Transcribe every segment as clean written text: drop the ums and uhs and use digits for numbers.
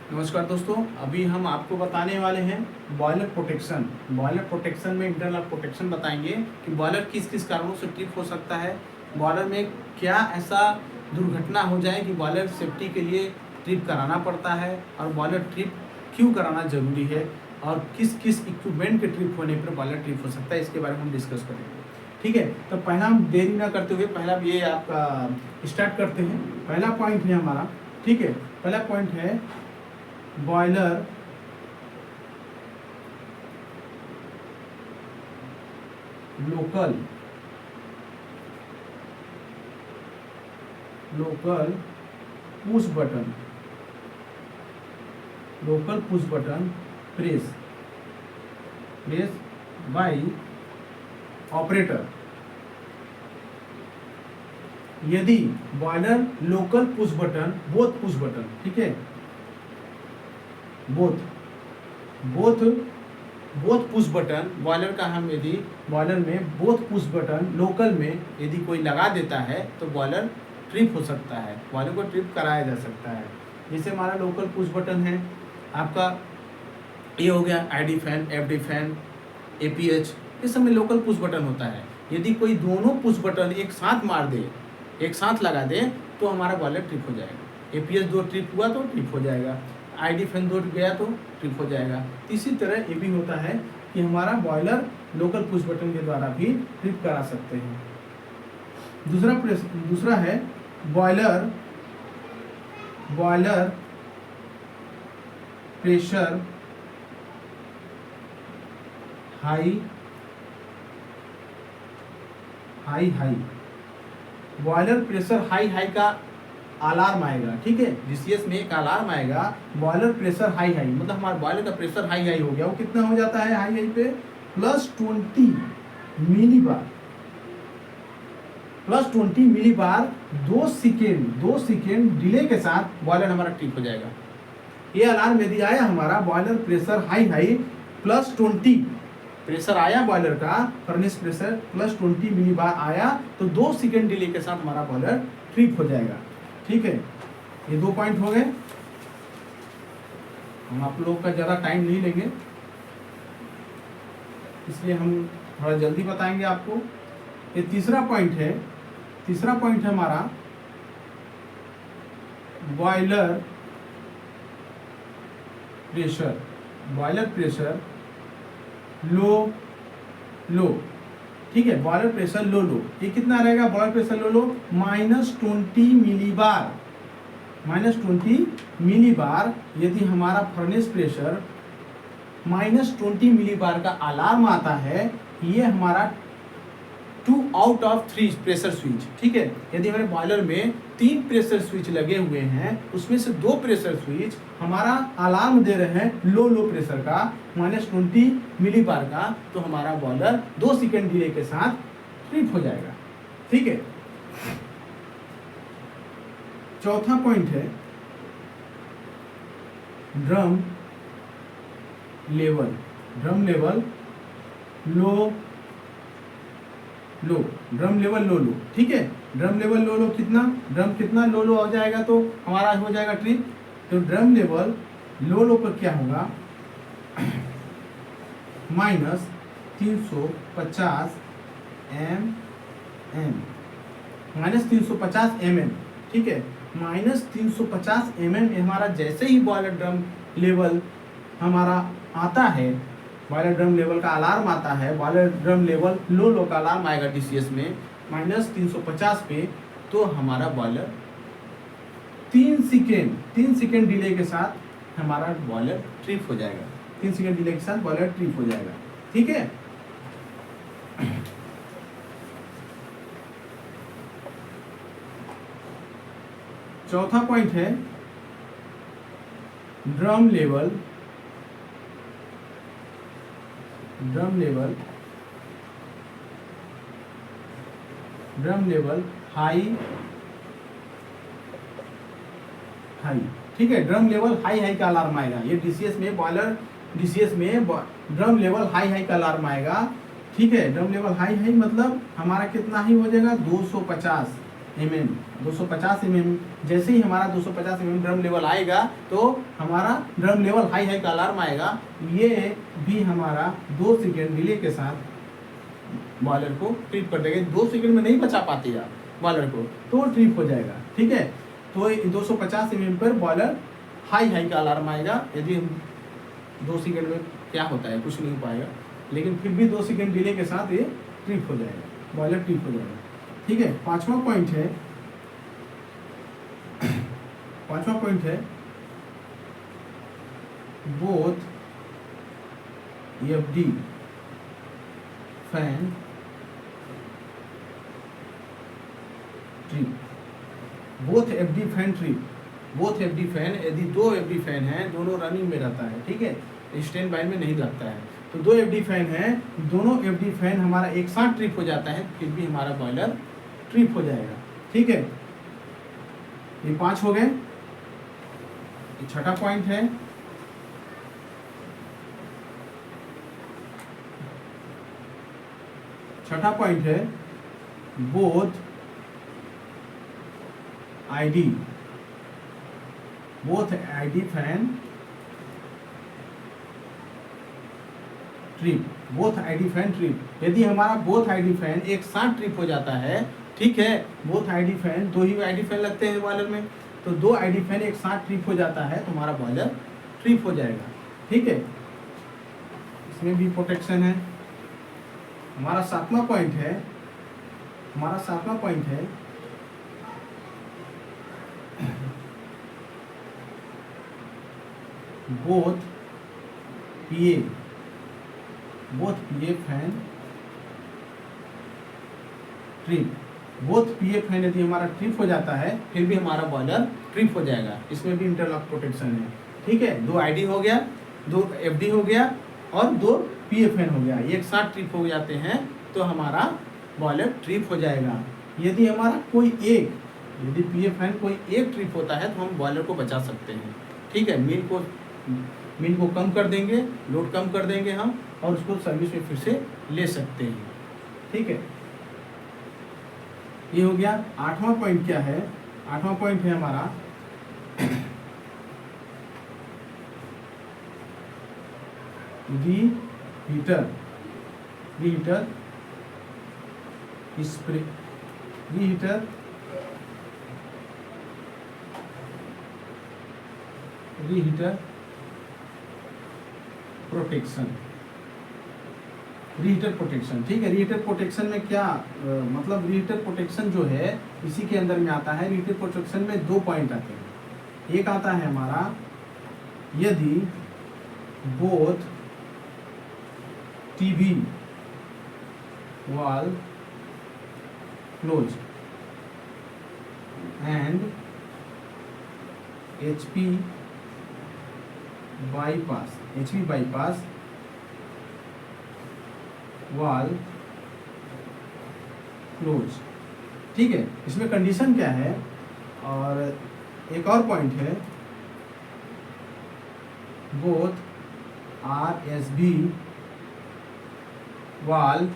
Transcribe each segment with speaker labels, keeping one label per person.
Speaker 1: नमस्कार दोस्तों, अभी हम आपको बताने वाले हैं बॉयलर प्रोटेक्शन। बॉयलर प्रोटेक्शन में इंटरनल प्रोटेक्शन बताएंगे कि बॉयलर किस किस कारणों से ट्रिप हो सकता है, बॉयलर में क्या ऐसा दुर्घटना हो जाए कि बॉयलर सेफ्टी के लिए ट्रिप कराना पड़ता है और बॉयलर ट्रिप क्यों कराना ज़रूरी है और किस किस इक्विपमेंट के ट्रिप होने पर बॉयलर ट्रिप हो सकता है, इसके बारे में हम डिस्कस करेंगे। ठीक है, तो पहला हम देरी ना करते हुए पहला ये आपका स्टार्ट करते हैं। पहला पॉइंट है हमारा, ठीक है, पहला पॉइंट है boiler local push button press by operator. यदि boiler local push button both push button, ठीक है, बोथ पुश बटन बॉयलर का हम यदि बॉयलर में बोथ पुश बटन लोकल में यदि कोई लगा देता है तो बॉयलर ट्रिप हो सकता है, बॉयलर को ट्रिप कराया जा सकता है। जैसे हमारा लोकल पुश बटन है आपका, ये हो गया ID fan, FD fan, APH, ये सब में लोकल पुश बटन होता है। यदि कोई दोनों पुश बटन एक साथ मार दे, एक साथ लगा दे तो हमारा बॉयलर ट्रिप हो जाएगा। एपीएच 2 ट्रिप हुआ तो ट्रिप हो जाएगा, आईडी फैन 2 गया तो ट्रिप हो जाएगा। इसी तरह ये भी होता है कि हमारा बॉयलर लोकल पुश बटन के द्वारा भी ट्रिप करा सकते हैं। दूसरा है boiler pressure high boiler pressure high का अलार्म आएगा, ठीक है, डीसीएस में एक अलार्म आएगा बॉयलर प्रेशर हाई मतलब हमारा बॉयलर का प्रेशर हाई हो गया। वो कितना हो जाता है हाई पे +20 मिलीबार 2 सेकेंड डिले के साथ बॉयलर हमारा ट्रिप हो जाएगा। ये अलार्म यदि आया हमारा बॉयलर प्रेशर हाई +20 प्रेशर आया बॉयलर का फर्नेस प्रेशर +20 मिलीबार आया तो 2 सेकेंड डिले के साथ हमारा बॉयलर ट्रिप हो जाएगा। ठीक है, ये 2 पॉइंट हो गए। हम आप लोगों का ज़्यादा टाइम नहीं लेंगे, इसलिए हम थोड़ा जल्दी बताएंगे आपको। ये तीसरा पॉइंट है हमारा बॉयलर प्रेशर लो, ठीक है, बॉयलर प्रेशर लो। ये कितना रहेगा बॉयलर प्रेशर लो -20 मिलीबार यदि हमारा फर्नेस प्रेशर -20 मिलीबार का अलार्म आता है, ये हमारा 2 आउट ऑफ 3 प्रेशर स्विच, ठीक है। यदि हमारे बॉयलर में 3 प्रेशर स्विच लगे हुए हैं, उसमें से 2 प्रेशर स्विच हमारा अलार्म दे रहे हैं लो प्रेशर का -20 मिलीबार का, तो हमारा बॉयलर 2 सेकेंड डिले के साथ ट्रिप हो जाएगा, ठीक है। चौथा पॉइंट है ड्रम लेवल लो, ठीक है। ड्रम लेवल लो कितना लो हो जाएगा तो हमारा हो जाएगा ट्रिप। तो ड्रम लेवल लो पर क्या होगा -350 mm, ठीक है, -350 mm हमारा जैसे ही बॉयलर ड्रम लेवल हमारा आता है, बॉयलर ड्रम लेवल का अलार्म आता है, बॉयलर ड्रम लेवल लो का अलार्म आएगा डीसीएस में -350 पे, तो हमारा बॉयलर 3 सेकेंड डिले के साथ हमारा बॉयलर ट्रिप हो जाएगा। 3 सेकेंड डिले के साथ बॉयलर ट्रिप हो जाएगा, ठीक है। चौथा पॉइंट है ड्रम लेवल हाई, ठीक है। ड्रम लेवल हाई का अलार्म आएगा। ये डीसीएस में ड्रम लेवल हाई का अलार्म आएगा, ठीक है। ड्रम लेवल हाई मतलब हमारा कितना ही हो जाएगा 250 mm 250 mm। जैसे ही हमारा 250 mm ड्रम लेवल आएगा तो हमारा ड्रम लेवल हाई का अलार्म आएगा। ये भी हमारा 2 सेकेंड डिले के साथ बॉयलर को ट्रिप कर देगा। 2 सेकेंड में नहीं बचा पाते आप बॉयलर को तो ट्रिप हो जाएगा। ठीक है, तो 250 mm पर बॉयलर हाई का अलार्म आएगा। यदि हम 2 सेकेंड में क्या होता है कुछ नहीं हो पाएगा, लेकिन फिर भी 2 सेकेंड डिले के साथ ये ट्रिप हो जाएगा, बॉयलर ट्रिप हो जाएगा। ठीक है, पांचवा पॉइंट है both FD fan trip. Both FD fan trip, both FD fan, यदि 2 एफडी फैन हैं दोनों रनिंग में रहता है। ठीक है, स्टैंड बाय में नहीं लगता है, तो 2 एफडी फैन हैं, दोनों एफडी फैन हमारा एक साथ ट्रिप हो जाता है, फिर भी हमारा बॉयलर ट्रिप हो जाएगा। ठीक है, ये 5 हो गए। ये छठा पॉइंट है both ID fan trip, both ID fan trip. यदि हमारा बोथ आईडी फैन एक साथ ट्रिप हो जाता है, ठीक है, बोथ आईडी फैन, 2 ही आईडी फैन लगते हैं बॉयलर में, तो 2 आईडी फैन एक साथ ट्रिप हो जाता है तो हमारा बॉयलर ट्रिप हो जाएगा। ठीक है, इसमें भी प्रोटेक्शन है। हमारा सातवां पॉइंट है बोथ पीए फैन ट्रिप। बोथ पीए फैन यदि हमारा ट्रिप हो जाता है फिर भी हमारा बॉयलर ट्रिप हो जाएगा। इसमें भी इंटरलॉक प्रोटेक्शन है। ठीक है, 2 आईडी हो गया, 2 एफडी हो गया और 2 पीए फैन हो गया, एक साथ ट्रिप हो जाते हैं तो हमारा बॉयलर ट्रिप हो जाएगा। यदि हमारा यदि पीए फैन कोई एक ट्रिप होता है तो हम बॉयलर को बचा सकते हैं। ठीक है, मीन को कम कर देंगे, लोड कम कर देंगे हम, और उसको सर्विस में फिर से ले सकते हैं। ठीक है, ये हो गया। 8वां पॉइंट क्या है? 8वां पॉइंट है हमारा रीहीटर प्रोटेक्शन। ठीक है, रीहीटर प्रोटेक्शन में क्या मतलब रीहीटर प्रोटेक्शन जो है इसी के अंदर में आता है। रीहीटर प्रोटेक्शन में 2 पॉइंट आते हैं। एक आता है हमारा यदि बोथ टीवी वाल close and HP bypass valve close. ठीक है, इसमें कंडीशन क्या है? और एक और पॉइंट है बोथ आरएसबी वाल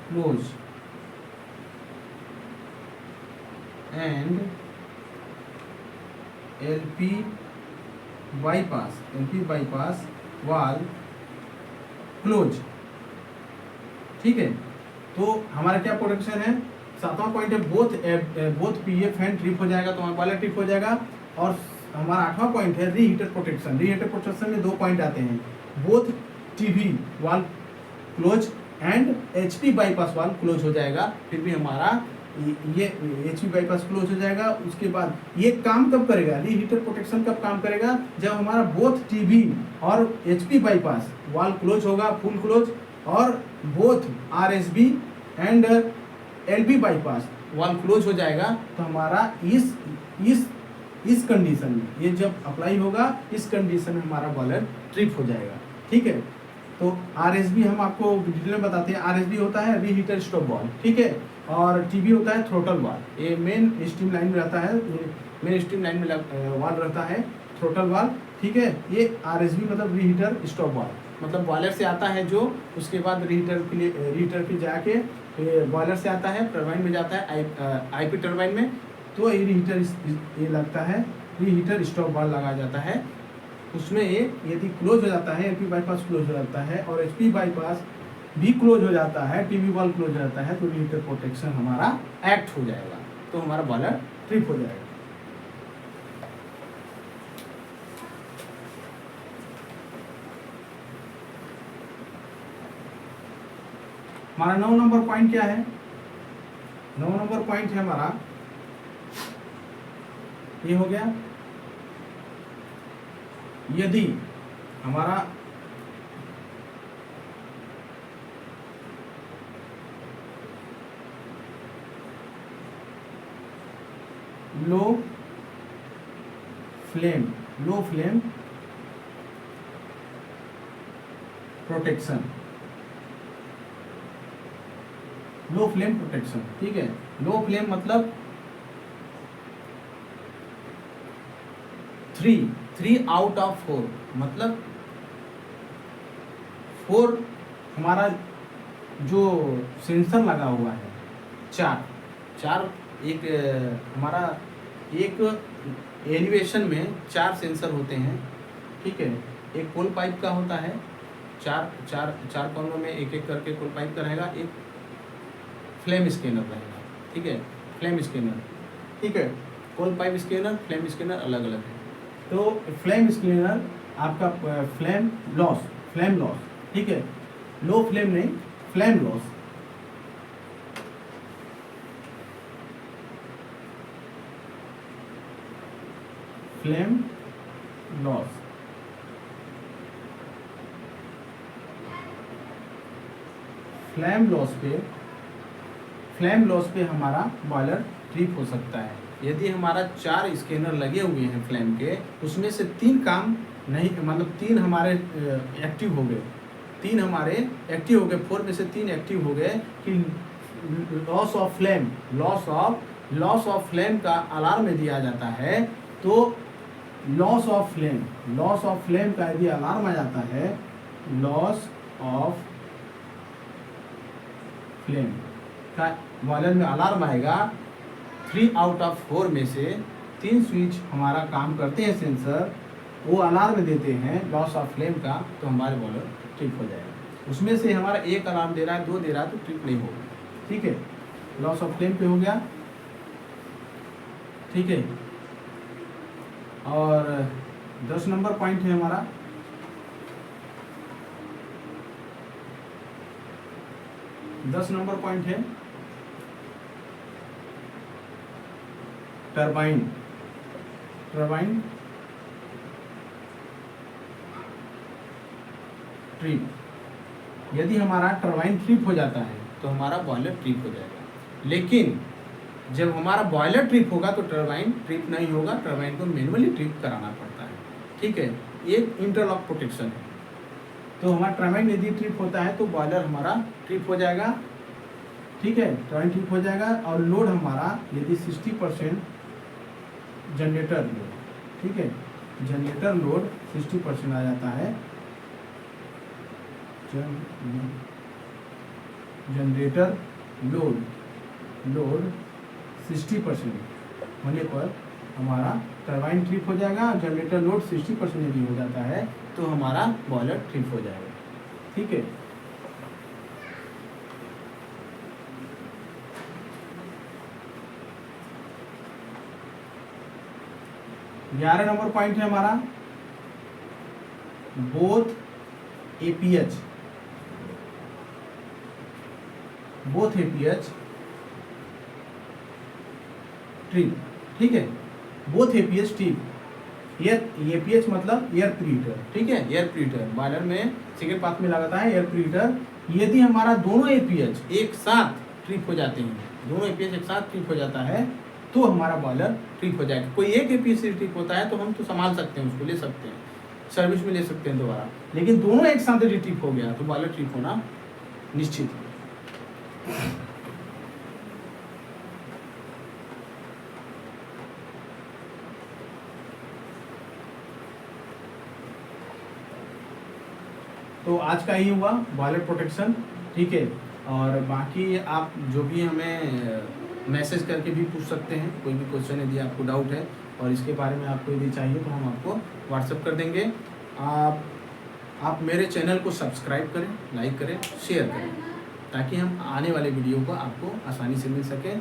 Speaker 1: close and LP bypass valve close. ठीक है, तो हमारा क्या प्रोटेक्शन है? 7वां पॉइंट है बोथ पीए फैन ट्रिप हो जाएगा तो हमारा बॉयलर ट्रिप हो जाएगा। और हमारा 8वां पॉइंट है रीहीटर प्रोटेक्शन। रीहीटर प्रोटेक्शन में 2 पॉइंट आते हैं, बोथ टीवी वाल close and HP bypass valve close हो जाएगा, फिर भी हमारा ये एचपी बाईपास क्लोज हो जाएगा। उसके बाद ये काम कब करेगा? रीहीटर प्रोटेक्शन कब काम करेगा? जब हमारा बोथ टीवी और एचपी बाईपास वाल क्लोज होगा, फुल क्लोज, और both RSB and LB bypass valve close हो जाएगा तो हमारा इस कंडीशन में ये जब अप्लाई होगा, इस कंडीशन में हमारा बॉयलर ट्रिप हो जाएगा। ठीक है, तो आरएसबी हम आपको डिटेल में बताते हैं। आरएसबी होता है रीहीटर स्टॉप वाल्व, ठीक है, और टीबी होता है थ्रोटल वाल्व। ये मेन स्टीम लाइन में रहता है, मेन स्टीम लाइन में वाल्व रहता है थ्रोटल वाल्व। ठीक है, ये आरएसबी मतलब रीहीटर स्टॉप वाल्व। मतलब बॉयलर से आता है जो, उसके बाद रीहीटर के जाके बॉयलर से आता है, टरबाइन में जाता है, आईपी टरबाइन में, तो ये रीहीटर ये लगता है, रीहीटर स्टॉप वाल्व लगाया जाता है। उसमें ये यदि क्लोज हो जाता है, एलपी बाईपास क्लोज हो जाता है और एचपी बाईपास भी क्लोज हो जाता है, टीवी वाल्व क्लोज हो जाता है, तो रीहीटर प्रोटेक्शन हमारा एक्ट हो जाएगा, तो हमारा बॉयलर ट्रिप हो जाएगा। हमारा 9 नंबर पॉइंट क्या है? 9 नंबर पॉइंट है हमारा, ये हो गया, यदि हमारा low flame protection, low flame protection, ठीक है। लो फ्लेम मतलब 3 आउट ऑफ 4, मतलब 4 हमारा जो सेंसर लगा हुआ है, चार एक हमारा एक एलिवेशन में 4 सेंसर होते हैं, ठीक है। एक कोल पाइप का होता है, चार कोनों में एक एक करके कोल पाइप का रहेगा, एक फ्लेम स्कैनर रहेगा, ठीक है, फ्लेम स्कैनर, ठीक है। कोल पाइप स्कैनर, फ्लेम स्कैनर अलग अलग है। तो फ्लेम स्कैनर आपका फ्लेम लॉस, ठीक है, लो फ्लेम नहीं, flame loss, flame loss, flame loss पे हमारा बॉयलर ट्रिप हो सकता है। यदि हमारा 4 स्कैनर लगे हुए हैं फ्लेम के, उसमें से 3 काम नहीं, मतलब 3 हमारे एक्टिव हो गए, 3 हमारे एक्टिव हो गए, 4 में से 3 एक्टिव हो गए कि लॉस ऑफ फ्लेम का अलार्म में दिया जाता है। तो लॉस ऑफ फ्लेम का यदि अलार्म आ जाता है, लॉस ऑफ फ्लेम का बॉयलर में अलार्म आएगा, 3 आउट ऑफ 4 में से 3 स्विच हमारा काम करते हैं, सेंसर वो अलार्म देते हैं लॉस ऑफ फ्लेम का, तो हमारे बॉयलर ट्रिप हो जाएगा। उसमें से हमारा एक अलार्म दे रहा है, 2 दे रहा है, तो ट्रिप नहीं होगा, ठीक है। लॉस ऑफ फ्लेम पे हो गया, ठीक है। और 10 नंबर पॉइंट है हमारा, टरबाइन ट्रिप। यदि हमारा टरबाइन ट्रिप हो जाता है तो हमारा बॉयलर ट्रिप हो जाएगा। लेकिन जब हमारा बॉयलर ट्रिप होगा तो टरबाइन ट्रिप नहीं होगा, टरबाइन को मैनुअली ट्रिप कराना पड़ता है, ठीक है। एक इंटरलॉक प्रोटेक्शन है। तो हमारा टरबाइन यदि ट्रिप होता है तो बॉयलर हमारा ट्रिप हो जाएगा, ठीक है, टरबाइन ट्रिप हो जाएगा। और लोड हमारा यदि 60% जनरेटर लोड, ठीक है, जनरेटर लोड 60% आ जाता है, जनरेटर लोड 60% होने पर हमारा टरबाइन ट्रिप हो जाएगा। जनरेटर लोड 60% यदि हो जाता है तो हमारा बॉयलर ट्रिप हो जाएगा, ठीक है। ग्यारह नंबर पॉइंट है हमारा, बोथ एपीएच ट्रिप, ठीक है, बोथ एपीएच ट्रिप। एपीएच मतलब एयर प्रीहीटर, ठीक है, एयर प्रीहीटर बॉयलर में सेकेंड पाथ में लगाता है एयर प्रीहीटर। यदि हमारा दोनों एपीएच एक साथ ट्रिप हो जाते हैं, दोनों एपीएच एक साथ ट्रिप हो जाता है तो हमारा बॉयलर ट्रिप हो जाएगा। कोई एक एपीएच से ट्रिप होता है तो हम तो संभाल सकते हैं, उसको ले सकते हैं, सर्विस में ले सकते हैं दोबारा। लेकिन दोनों एक साथ यदि ट्रिप हो गया तो बॉयलर ट्रिप होना निश्चित है। तो तो आज का ही हुआ बॉयलर प्रोटेक्शन, ठीक है। और बाकी आप जो भी हमें मैसेज करके भी पूछ सकते हैं, कोई भी क्वेश्चन यदि आपको डाउट है और इसके बारे में आपको यदि चाहिए तो हम आपको व्हाट्सएप कर देंगे। आप मेरे चैनल को सब्सक्राइब करें, लाइक करें, शेयर करें, ताकि हम आने वाले वीडियो को आपको आसानी से मिल सके।